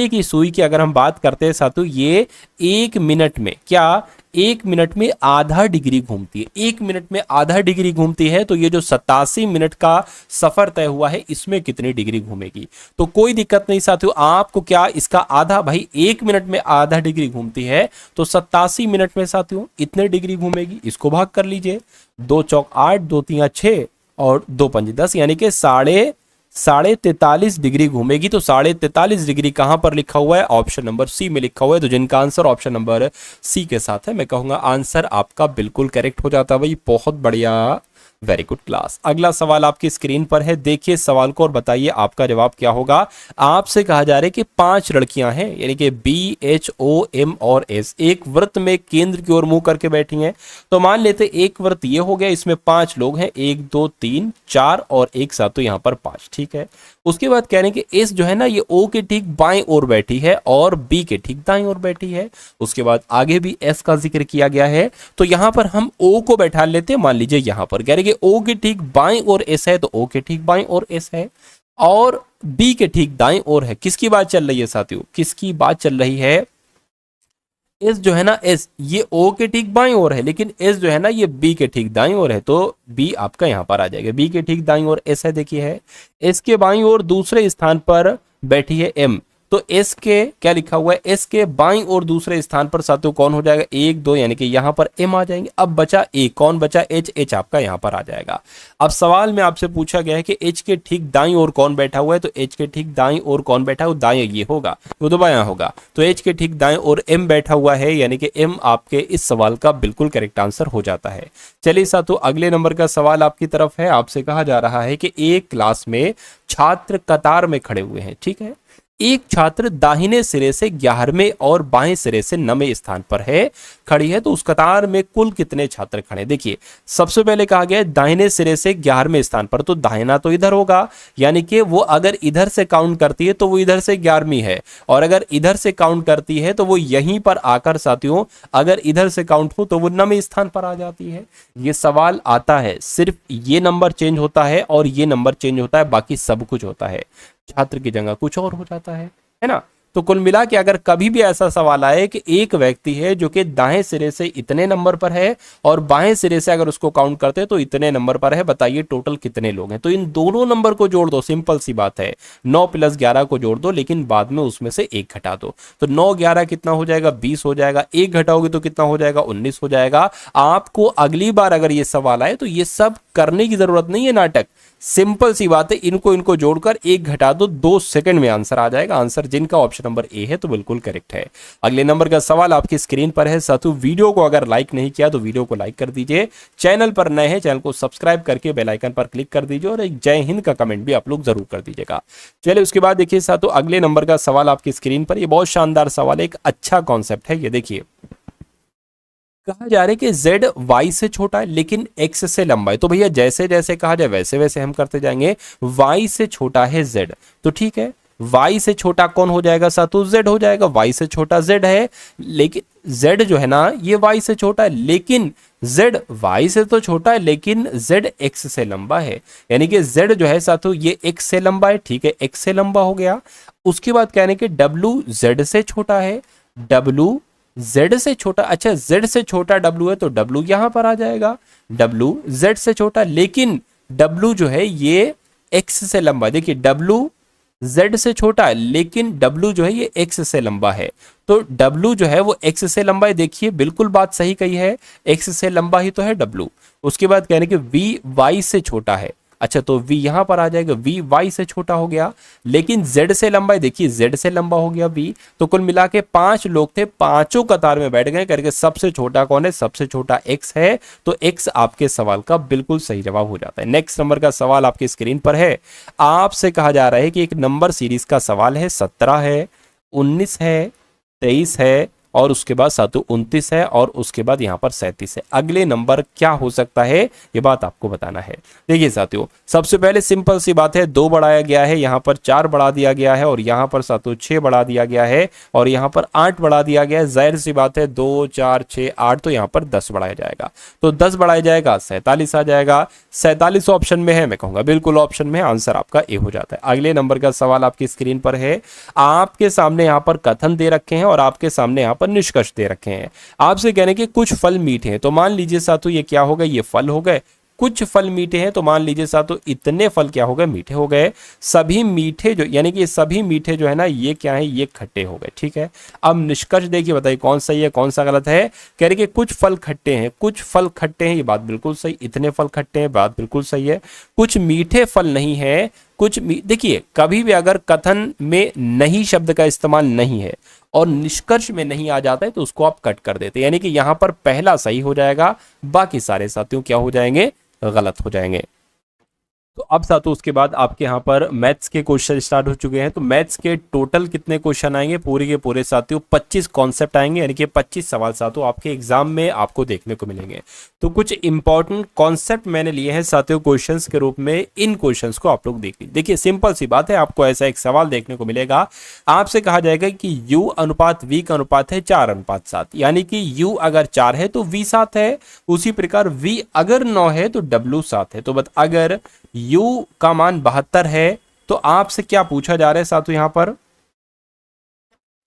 की सुई की अगर हम बात करते हैं साथियों, ये 1 मिनट में क्या, 1 मिनट में आधा डिग्री घूमती है। 1 मिनट में आधा डिग्री घूमती है, तो ये जो 87 मिनट का सफर तय हुआ है इसमें कितनी डिग्री घूमेगी। तो कोई दिक्कत नहीं साथियों, आपको क्या इसका आधा, भाई 1 मिनट में आधा डिग्री घूमती है तो 87 मिनट में साथियों इतने डिग्री घूमेगी। इसको भाग कर लीजिए, 2 चौक 8, 2 तिया 6 और 2 पंजे 10, यानी कि साढ़े 43 डिग्री घूमेगी। तो 43 डिग्री कहां पर लिखा हुआ है, ऑप्शन नंबर सी में लिखा हुआ है। तो जिनका आंसर ऑप्शन नंबर सी के साथ है, मैं कहूंगा आंसर आपका बिल्कुल करेक्ट हो जाता है भाई। बहुत बढ़िया, वेरी गुड क्लास। अगला सवाल आपकी स्क्रीन पर है, देखिए सवाल को और बताइए आपका जवाब क्या होगा। आपसे कहा जा रहा है कि 5 लड़कियां हैं, यानी कि बी एच ओ एम और एस, एक वृत्त में केंद्र की ओर मुंह करके बैठी हैं। तो मान लेते एक वृत्त ये हो गया, इसमें 5 लोग हैं, 1 2 3 4 और एक साथ, तो यहां पर 5, ठीक है। उसके बाद कह रहे हैं कि एस जो है ना ये ओ के ठीक बाएं ओर बैठी है और बी के ठीक दाएं ओर बैठी है। उसके बाद आगे भी एस का जिक्र किया गया है, तो यहां पर हम ओ को बैठा लेते हैं। मान लीजिए यहां पर कह रहे हैं कि ओ के ठीक बाएं ओर एस है, तो ओ के ठीक बाएं ओर एस है और बी के ठीक दाएं ओर है। किसकी बात चल रही है साथियों, किसकी बात चल रही है, एस जो है ना, एस ये ओ के ठीक बाईं ओर है, लेकिन एस जो है ना ये बी के ठीक दाईं ओर है, तो बी आपका यहां पर आ जाएगा। बी के ठीक दाईं ओर एस है, देखिए है। एस के बाईं ओर दूसरे स्थान पर बैठी है एम, तो एस के क्या लिखा हुआ है, एस के बाईं ओर दूसरे स्थान पर साथियों कौन हो जाएगा, 1 2, यानी कि यहां पर एम आ जाएंगे। अब बचा ए, कौन बचा, एच, एच आपका यहां पर आ जाएगा। अब सवाल में आपसे पूछा गया है कि एच के ठीक दाईं ओर कौन बैठा हुआ है, तो एच के ठीक दाईं ओर कौन बैठा है, वो दाएं ये होगा, वो तो बायां होगा। तो एच के ठीक दाएं ओर एम बैठा हुआ है, यानी कि एम आपके इस सवाल का बिल्कुल करेक्ट आंसर हो जाता है। चलिए साथियों अगले नंबर का सवाल आपकी तरफ है। आपसे कहा जा रहा है कि एक क्लास में छात्र कतार में खड़े हुए हैं, ठीक है। एक छात्र दाहिने सिरे से 11वें और बाएं सिरे से 9वें स्थान पर है, खड़ी है, तो उस कतार में कुल कितने छात्र खड़े। देखिए सबसे पहले कहा गया है दाहिने सिरे से 11वें स्थान पर, तो दाहिना तो इधर होगा, यानी कि वो अगर इधर से काउंट करती है तो वो इधर से 11वीं है, और अगर इधर से काउंट करती है तो वो यहीं पर आकर साथियों अगर इधर से काउंट हो तो वो 9वें स्थान पर आ जाती है। ये सवाल आता है, सिर्फ ये नंबर चेंज होता है और ये नंबर चेंज होता है, बाकी सब कुछ होता है, छात्र की जगह कुछ और हो जाता है ना। तो कुल मिला के अगर कभी भी ऐसा सवाल आए कि एक व्यक्ति है जो कि दाएं सिरे से इतने नंबर पर है और बाएं सिरे से अगर उसको काउंट करते हैं तो इतने नंबर पर है, बताइए टोटल कितने लोग हैं। तो इन दोनों नंबर को जोड़ दो, सिंपल सी बात है, 9 + 11 को जोड़ दो, लेकिन बाद में उसमें से 1 घटा दो। तो 9 11 कितना हो जाएगा, 20 हो जाएगा, 1 घटाओगे तो कितना हो जाएगा, 19 हो जाएगा। आपको अगली बार अगर ये सवाल आए तो ये सब करने की जरूरत नहीं है नाटक, सिंपल सी बात है, इनको जोड़कर 1 घटा दो, 2 सेकंड में आंसर आ जाएगा। आंसर जिनका ऑप्शन नंबर ए है तो बिल्कुल करेक्ट है। अगले नंबर का सवाल आपकी स्क्रीन पर है। साथियों वीडियो को अगर लाइक नहीं किया तो वीडियो को लाइक कर दीजिए, चैनल पर नए हैं चैनल को सब्सक्राइब करके बेल आइकन पर क्लिक कर दीजिए और एक जय हिंद का कमेंट भी आप लोग जरूर कर दीजिएगा। चलिए उसके बाद देखिए साथियों अगले नंबर का सवाल आपकी स्क्रीन पर, ये बहुत शानदार सवाल है, एक अच्छा कॉन्सेप्ट है। ये देखिए कहा जा रहा है कि z y से छोटा है लेकिन x से लंबा है, तो भैया जैसे जैसे कहा जाए वैसे वैसे हम करते जाएंगे। y से छोटा है z, तो ठीक है, y से छोटा कौन हो जाएगा साथों, z हो जाएगा। y से छोटा z है, लेकिन z जो है ना ये y से छोटा है, लेकिन z y से तो छोटा है लेकिन z x से लंबा है, यानी कि z जो है साथों ये x से लंबा है, ठीक है, x से लंबा हो गया। उसके बाद कहने के w z से छोटा है, w z से छोटा, अच्छा z से छोटा w है तो w यहां पर आ जाएगा, w z से छोटा, लेकिन w जो है ये x से लंबा। देखिए w z से छोटा है, लेकिन w जो है ये x से लंबा है। तो w जो है वो x से लंबा है, देखिए बिल्कुल बात सही कही है, x से लंबा ही तो है w। उसके बाद कहने कि v y से छोटा है, अच्छा तो v यहां पर आ जाएगा, v y से छोटा हो गया, लेकिन z से लंबा है, देखिए z से लंबा हो गया v। तो कुल मिला के 5 लोग थे, पांचों कतार में बैठ गए करके सबसे छोटा कौन है, सबसे छोटा x है। तो x आपके सवाल का बिल्कुल सही जवाब हो जाता है। नेक्स्ट नंबर का सवाल आपकी स्क्रीन पर है, आपसे कहा जा रहा है कि एक नंबर सीरीज का सवाल है, 17 है, 19 है, 23 है और उसके बाद सातों 29 है और उसके बाद यहाँ पर 37 है। अगले नंबर क्या हो सकता है ये बात आपको बताना है। देखिए साथियों, सबसे पहले सिंपल सी बात है, 2 बढ़ाया गया है, यहाँ पर 4 बढ़ा दिया गया है और यहाँ पर सातों 6 बढ़ा दिया गया है और यहाँ पर 8 बढ़ा दिया गया है। जाहिर सी बात है 2 4 6 8, तो यहाँ पर 10 बढ़ाया जाएगा, तो 10 बढ़ाया जाएगा 47 आ जाएगा। 47 ऑप्शन में है, मैं कहूँगा बिल्कुल ऑप्शन में, आंसर आपका ए हो जाता है। अगले नंबर का सवाल आपकी स्क्रीन पर है, आपके सामने यहाँ पर कथन दे रखे हैं और आपके सामने यहाँ पर निष्कर्ष दे रखे हैं। आपसे कहने के कुछ फल मीठे हैं, तो मान लीजिए साथों ये क्या हो गए, ये फल हो गए। कुछ फल मीठे हैं, तो मान लीजिए साथों इतने फल क्या हो गए, मीठे हो गए। सभी मीठे जो, यानी कि सभी मीठे जो है ना, ये क्या है, ये खट्टे हो गए। ठीक है, अब निष्कर्ष देखिए, बताइए कौन सही है कौन सा गलत है। कह रहे कि कुछ फल खट्टे हैं, कुछ फल खट्टे हैं, ये बात बिल्कुल सही। इतने फल खट्टे हैं, बात बिल्कुल सही है। कुछ मीठे फल नहीं है, कुछ देखिए कभी भी अगर कथन में नहीं शब्द का इस्तेमाल नहीं है और निष्कर्ष में नहीं आ जाता है तो उसको आप कट कर देते हैं, यानी कि यहां पर पहला सही हो जाएगा, बाकी सारे साथियों क्या हो जाएंगे, गलत हो जाएंगे। तो अब साथियों उसके बाद आपके यहाँ पर मैथ्स के क्वेश्चन स्टार्ट हो चुके हैं। तो मैथ्स के टोटल कितने क्वेश्चन आएंगे, पूरे के पूरे साथियों 25 कॉन्सेप्ट आएंगे, यानी कि 25 सवाल साथियों आपके एग्जाम में आपको देखने को मिलेंगे। तो कुछ इंपॉर्टेंट कॉन्सेप्ट मैंने लिए हैं साथियों क्वेश्चंस के रूप में, इन क्वेश्चंस को आप लोग देख लीजिए। देखिए सिंपल सी बात है, आपको ऐसा एक सवाल देखने को मिलेगा, आपसे कहा जाएगा कि u अनुपात v का अनुपात है 4:7, यानी कि u अगर 4 है तो v 7 है, उसी प्रकार v अगर 9 है तो w 7 है। तो बस अगर u का मान 72 है तो आपसे क्या पूछा जा रहा है साथियों यहां पर,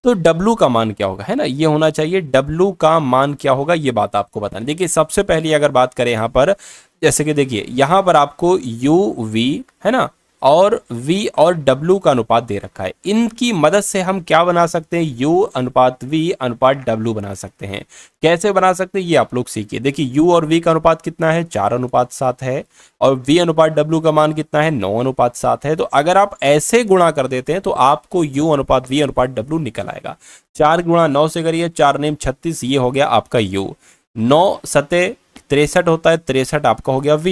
तो w का मान क्या होगा, है ना, ये होना चाहिए w का मान क्या होगा, ये बात आपको बताना। देखिए सबसे पहले अगर बात करें यहां पर, जैसे कि देखिए यहां पर आपको u v है ना और v और w का अनुपात दे रखा है, इनकी मदद से हम क्या बना सकते हैं, u अनुपात v अनुपात w बना सकते हैं। कैसे बना सकते हैं ये आप लोग सीखिए। देखिए u और v का अनुपात कितना है, 4:7 है और v अनुपात w का मान कितना है, 9:7 है। तो अगर आप ऐसे गुणा कर देते हैं तो आपको u अनुपात v अनुपात w निकल आएगा। 4 गुणा 9 से करिए, 4 9 36, ये हो गया आपका u। 9 7 63 होता है, 63 आपका हो गया v,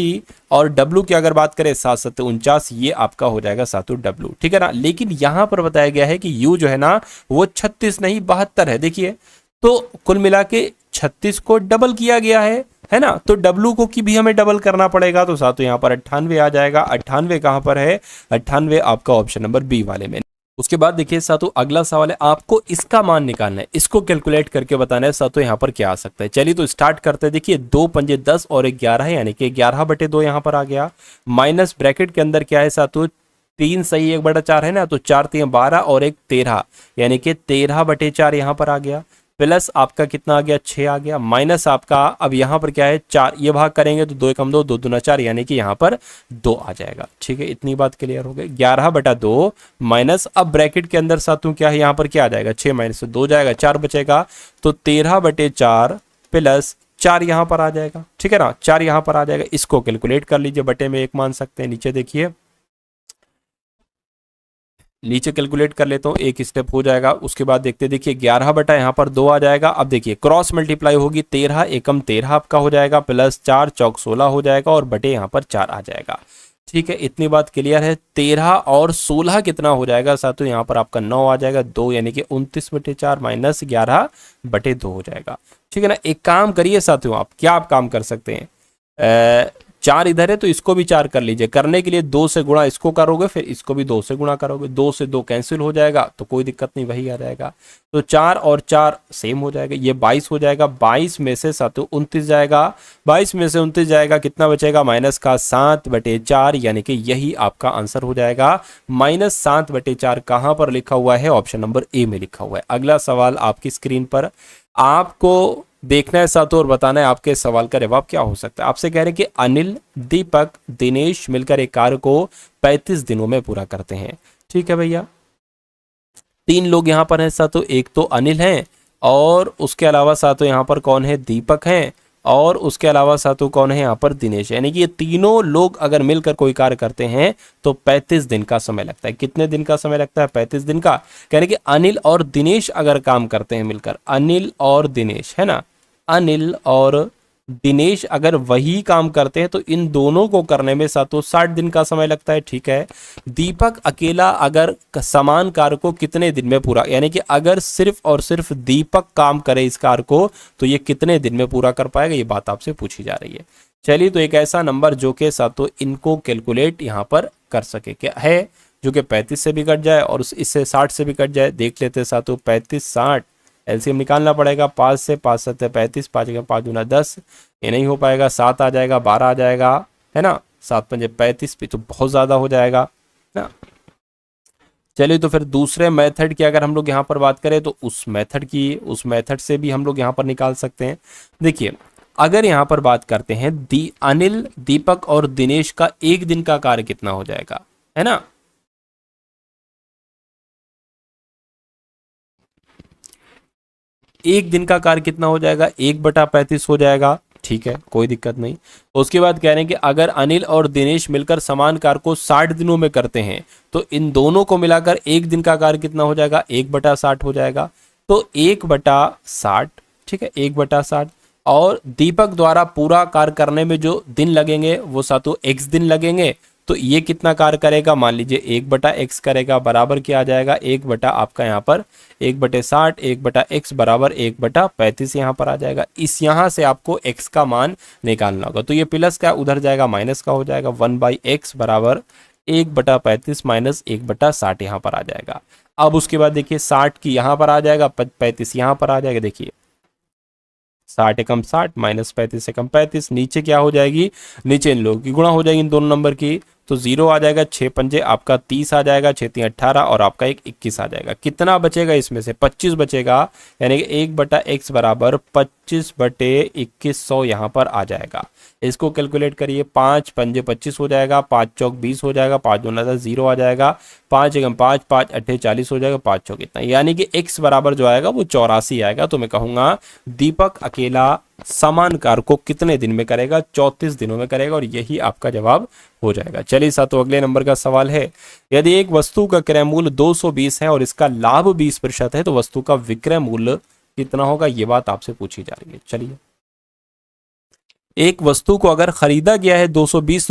और w की अगर बात करें 7 7 49, ये आपका हो जाएगा साथियों w। ठीक है ना, लेकिन यहां पर बताया गया है कि u जो है ना वो 36 नहीं 72 है। देखिए तो कुल मिला के 36 को डबल किया गया है ना, तो w को की भी हमें डबल करना पड़ेगा। तो साथियों यहाँ पर 98 आ जाएगा। 98 कहां पर है, 98 आपका ऑप्शन नंबर बी वाले में। उसके बाद देखिए साथियों अगला सवाल है, आपको इसका मान निकालना है, इसको कैलकुलेट करके बताना है साथियों यहाँ पर क्या आ सकता है। चलिए तो स्टार्ट करते हैं। देखिए 2 पंजे 10 और 11 है, यानी कि 11/2 यहाँ पर आ गया, माइनस ब्रैकेट के अंदर क्या है साथियों, 3 सही 1/4 है ना, तो 4 3 12 और 1 13, यानी कि 13/4 यहाँ पर आ गया, प्लस आपका कितना आ गया, 6 आ गया, माइनस आपका अब यहाँ पर क्या है 4, ये भाग करेंगे तो 2 एकम 2 2 दूना 4, यानी कि यहाँ पर 2 आ जाएगा। ठीक है, इतनी बात क्लियर हो गई। 11/2 माइनस, अब ब्रैकेट के अंदर साथियों क्या है, यहाँ पर क्या आ जाएगा, 6 माइनस 2 जाएगा, 4 बचेगा, तो 13/4 प्लस 4 यहाँ पर आ जाएगा। ठीक है ना, 4 यहाँ पर आ जाएगा, इसको कैलकुलेट कर लीजिए, बटे में 1 मान सकते हैं। नीचे देखिए, नीचे कैलकुलेट कर लेता हूँ, एक स्टेप हो जाएगा। उसके बाद देखते देखिए 11 बटा यहाँ पर 2 आ जाएगा। अब देखिए क्रॉस मल्टीप्लाई होगी, 13 एकम 13 आपका हो जाएगा, प्लस 4 चौक 16 हो जाएगा और बटे यहाँ पर 4 आ जाएगा। ठीक है, इतनी बात क्लियर है। 13 और 16 कितना हो जाएगा साथियों, यहाँ पर आपका 9 आ जाएगा, 2 यानी कि 29/4 माइनस 11/2 हो जाएगा। ठीक है ना, एक काम करिए साथियों, आप क्या आप काम कर सकते हैं, 4 इधर है तो इसको भी 4 कर लीजिए। करने के लिए 2 से गुणा इसको करोगे, फिर इसको भी 2 से गुणा करोगे, 2 से 2 कैंसिल हो जाएगा तो कोई दिक्कत नहीं, वही आ जाएगा। तो 4 और 4 सेम हो जाएगा, ये 22 हो जाएगा। 22 में से साथियों 29 जाएगा, 22 में से 29 जाएगा, कितना बचेगा, माइनस का 7/4, यानी कि यही आपका आंसर हो जाएगा। माइनस 7/4 कहां पर लिखा हुआ है, ऑप्शन नंबर ए में लिखा हुआ है। अगला सवाल आपकी स्क्रीन पर, आपको देखना है साथियों और बताना है आपके सवाल का जवाब क्या हो सकता है। आपसे कह रहे हैं कि अनिल, दीपक, दिनेश मिलकर एक कार्य को 35 दिनों में पूरा करते हैं। ठीक है भैया, 3 लोग यहाँ पर हैं साथियों, एक तो अनिल हैं और उसके अलावा साथियों यहाँ पर कौन है, दीपक हैं, और उसके अलावा साथियों कौन है यहाँ पर, दिनेश। यानी कि ये तीनों लोग अगर मिलकर कोई कार्य करते हैं तो 35 दिन का समय लगता है। कितने दिन का समय लगता है, 35 दिन का। यानी कि अनिल और दिनेश अगर काम करते हैं मिलकर, अनिल और दिनेश, है ना, अनिल और दिनेश अगर वही काम करते हैं तो इन दोनों को करने में सातों 60 दिन का समय लगता है। ठीक है, दीपक अकेला अगर समान कार्य को कितने दिन में पूरा, यानी कि अगर सिर्फ और सिर्फ दीपक काम करे इस कार्य को तो ये कितने दिन में पूरा कर पाएगा, ये बात आपसे पूछी जा रही है। चलिए, तो एक ऐसा नंबर जो कि सातों इनको कैलकुलेट यहां पर कर सके क्या है, जो कि 35 से भी कट जाए और इससे 60 से भी कट जाए। देख लेते हैं सातों, 35 60 एलसीएम निकालना पड़ेगा। 5 से 5 7 35, 5 5 दूना 10, ये नहीं हो पाएगा। 7 आ जाएगा, 12 आ जाएगा, है ना, 7 5 35 भी तो बहुत ज़्यादा हो जाएगा ना। चलिए, तो फिर दूसरे मेथड की अगर हम लोग यहाँ पर बात करें तो उस मेथड से भी हम लोग यहाँ पर निकाल सकते हैं। देखिए, अगर यहाँ पर बात करते हैं अनिल, दीपक और दिनेश का एक दिन का कार्य कितना हो जाएगा, है ना। एक दिन का कार्य कितना हो जाएगा, 1/35 हो जाएगा। ठीक है, कोई दिक्कत नहीं। उसके बाद कह रहे हैं कि अगर अनिल और दिनेश मिलकर समान कार्य को 60 दिनों में करते हैं तो इन दोनों को मिलाकर एक दिन का कार्य कितना हो जाएगा, 1/60 हो जाएगा। तो 1/60, ठीक है, 1/60। और दीपक द्वारा पूरा कार्य करने में जो दिन लगेंगे वो सातों x दिन लगेंगे। तो ये कितना कार्य करेगा, मान लीजिए 1/x करेगा, बराबर क्या आ जाएगा, 1 आपका यहाँ पर 1/60, 1/x बराबर 1/35 यहाँ पर आ जाएगा। इस यहाँ से आपको x का मान निकालना होगा। तो ये प्लस का उधर जाएगा, माइनस का हो जाएगा। 1/x बराबर 1/35 माइनस 1/60 यहाँ पर आ जाएगा। अब उसके बाद देखिए 60 की यहाँ पर आ जाएगा, 35 यहाँ पर आ जाएगा। देखिए 60 एकम 60 माइनस 35 एकम 35, नीचे क्या हो जाएगी, नीचे इन लोगों की गुणा हो जाएगी इन दोनों नंबर की। तो 0 आ जाएगा, 6 पंजे आपका 30 आ जाएगा, 6 3 18 और आपका एक 21 आ जाएगा। कितना बचेगा इसमें से, 25 बचेगा। यानी कि 1/x बराबर 25/2100 यहाँ पर आ जाएगा। इसको कैलकुलेट करिए, 5 पंजे 25 हो जाएगा, 5 चौक 20 हो जाएगा, 5 दूना 10 0 आ जाएगा, 5 एकम 5 5 8 40 हो जाएगा, 5 चौक इतना, यानी कि x बराबर जो आएगा वो 84 आएगा। तो मैं कहूंगा दीपक अकेला समान कार्य को कितने दिन में करेगा, 34 दिनों में करेगा, और यही आपका जवाब हो जाएगा। चलिए साथियों, अगले नंबर का सवाल है, यदि एक वस्तु का क्रय मूल्य 220 है और इसका लाभ 20% है तो वस्तु का विक्रय मूल्य कितना होगा, ये बात आपसे पूछी जा रही है। चलिए, एक वस्तु को अगर खरीदा गया है 220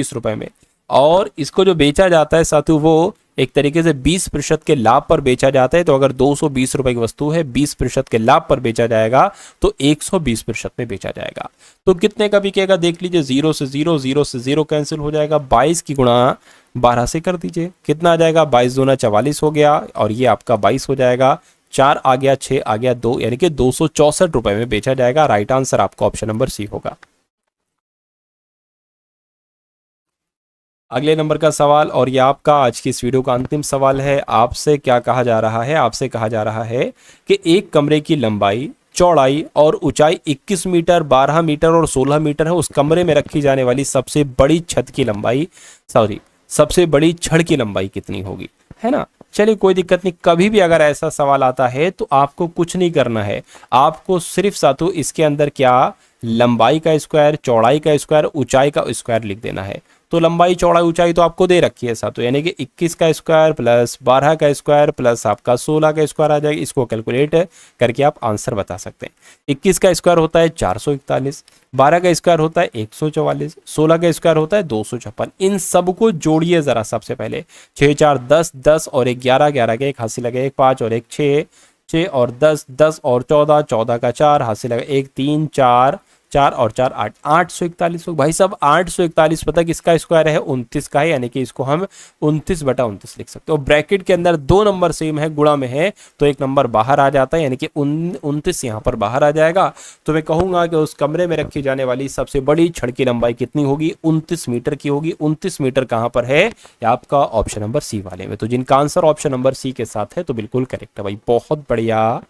रुपए में और इसको जो बेचा जाता है साथियों वो एक तरीके से 20% के लाभ पर बेचा जाता है। तो अगर 220 रुपए की वस्तु है, 20% के लाभ पर बेचा जाएगा तो 120% में बेचा जाएगा। तो कितने का बिकेगा, देख लीजिए, 0 से 0, 0 से 0 कैंसिल हो जाएगा। 22 की गुणा 12 से कर दीजिए, कितना आ जाएगा, 22 दूना 44 हो गया और ये आपका 22 हो जाएगा। 4 आ गया, 6 आ गया, 2, यानी कि 264 रुपए में बेचा जाएगा। राइट आंसर आपका ऑप्शन नंबर सी होगा। अगले नंबर का सवाल, और ये आपका आज की इस वीडियो का अंतिम सवाल है। आपसे क्या कहा जा रहा है, आपसे कहा जा रहा है कि एक कमरे की लंबाई, चौड़ाई और ऊंचाई 21 मीटर, 12 मीटर और 16 मीटर है। उस कमरे में रखी जाने वाली सबसे बड़ी सबसे बड़ी छड़ की लंबाई कितनी होगी, है ना। चलिए, कोई दिक्कत नहीं। कभी भी अगर ऐसा सवाल आता है तो आपको कुछ नहीं करना है, आपको सिर्फ साथों इसके अंदर क्या, लंबाई का स्क्वायर, चौड़ाई का स्क्वायर, ऊंचाई का स्क्वायर लिख देना है। तो लंबाई, चौड़ाई, ऊंचाई तो आपको दे रखी है साथों, यानी कि 21 का स्क्वायर प्लस 12 का स्क्वायर प्लस आपका 16 का स्क्वायर आ जाएगा। इसको कैलकुलेट करके आप आंसर बता सकते हैं। 21 का स्क्वायर होता है 441, 12 का स्क्वायर होता है 144, 16 का स्क्वायर होता है 256। इन सबको जोड़िए जरा। सबसे पहले 6 4 10, 10 और 1 11, 11 के 1 हासिल लगे 1, 5 और 1 6, 6 और 10, 10 और 14, 14 का 4 हासिल लगा 1, 3 4, 4 और 4 8, 841 हो। भाई साहब 841 पता किसका स्क्वायर है, 29 का है, यानी कि इसको हम 29/29 लिख सकते हो। ब्रैकेट के अंदर 2 नंबर सेम है, गुणा में है तो एक नंबर बाहर आ जाता है, यानी कि 29 यहाँ पर बाहर आ जाएगा। तो मैं कहूंगा कि उस कमरे में रखी जाने वाली सबसे बड़ी छड़ की लंबाई कितनी होगी, 29 मीटर की होगी। 29 मीटर कहाँ पर है, आपका ऑप्शन नंबर सी वाले में। तो जिनका आंसर ऑप्शन नंबर सी के साथ है तो बिल्कुल करेक्ट है भाई, बहुत बढ़िया।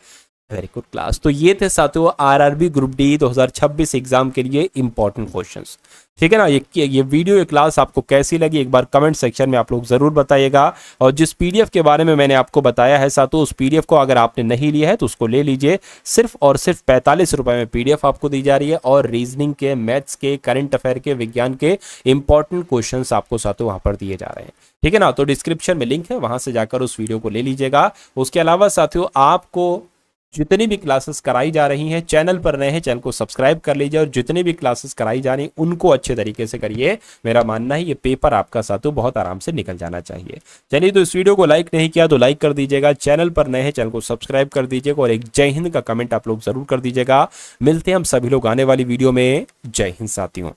Very good class. तो ये थे साथियों आरआरबी ग्रुप डी 2026 एग्जाम के लिए इंपॉर्टेंट क्वेश्चंस। ठीक है ना। ये वीडियो ये क्लास आपको कैसी लगी एक बार कमेंट सेक्शन में आप लोग जरूर बताइएगा। और जिस पीडीएफ के बारे में मैंने आपको बताया है साथियों, उस पीडीएफ को अगर आपने नहीं लिया है तो उसको ले लीजिए। सिर्फ और सिर्फ 45 रुपए में पीडीएफ आपको दी जा रही है और रीजनिंग के, मैथ्स के, करंट अफेयर के, विज्ञान के इंपॉर्टेंट क्वेश्चन आपको साथियों वहां पर दिए जा रहे हैं। ठीक है ना। तो डिस्क्रिप्शन में लिंक है, वहां से जाकर उस वीडियो को ले लीजिएगा। उसके अलावा साथियों आपको जितनी भी क्लासेस कराई जा रही हैं, चैनल पर नए हैं चैनल को सब्सक्राइब कर लीजिए और जितनी भी क्लासेस कराई जा रही हैं उनको अच्छे तरीके से करिए। मेरा मानना है ये पेपर आपका साथियों बहुत आराम से निकल जाना चाहिए। चलिए, तो इस वीडियो को लाइक नहीं किया तो लाइक कर दीजिएगा, चैनल पर नए हैं चैनल को सब्सक्राइब कर दीजिएगा और एक जय हिंद का कमेंट आप लोग जरूर कर दीजिएगा। मिलते हैं हम सभी लोग आने वाली वीडियो में। जय हिंद साथियों।